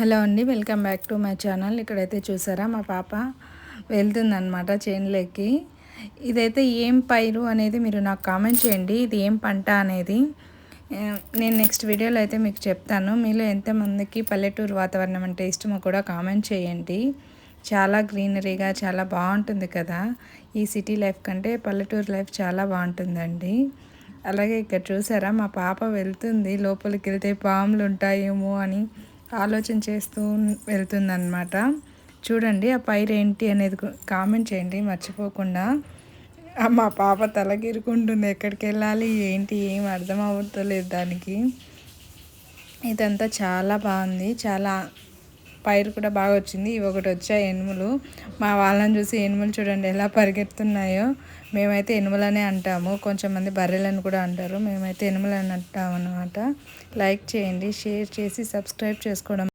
Hello అండి, welcome back to my channel. ఇక్కడైతే చూసారా మా పాప వెళ్తుందన్నమాట చేనులోకి. ఇదైతే ఏం పైరు అనేది మీరు నాకు కామెంట్ చేయండి, ఇది ఏం పంట అనేది. నేను నెక్స్ట్ వీడియోలో అయితే మీకు చెప్తాను. మీలో ఎంతమందికి పల్లెటూరు వాతావరణం అంటే ఇష్టమో కూడా కామెంట్ చేయండి. చాలా గ్రీనరీగా చాలా బాగుంటుంది కదా. ఈ సిటీ లైఫ్ కంటే పల్లెటూరు లైఫ్ చాలా బాగుంటుందండి. అలాగే ఇక్కడ చూసారా మా పాప వెళ్తుంది, లోపలికి వెళ్తే పాములు ఉంటాయేమో అని ఆలోచన చేస్తూ వెళ్తుందన్నమాట. చూడండి ఆ పైరు ఏంటి అనేది కామెంట్ చేయండి మర్చిపోకుండా. మా పాప తలగిరుకుంటుంది, ఎక్కడికి వెళ్ళాలి ఏంటి ఏం అర్థం అవ్వట్లేదు దానికి. ఇదంతా చాలా బాగుంది, చాలా పైరు కూడా బాగా వచ్చింది. ఇవి ఒకటి వచ్చాయి ఎనుములు. మా వాళ్ళని చూసి ఎనుములు చూడండి ఎలా పరిగెడుతున్నాయో. మేమైతే ఎనుములనే అంటాము, కొంచెం మంది బర్రెలను కూడా అంటారు, మేమైతే ఎనుములని అంటాం అన్నమాట. లైక్ చేయండి, షేర్ చేసి సబ్స్క్రైబ్ చేసుకోవడం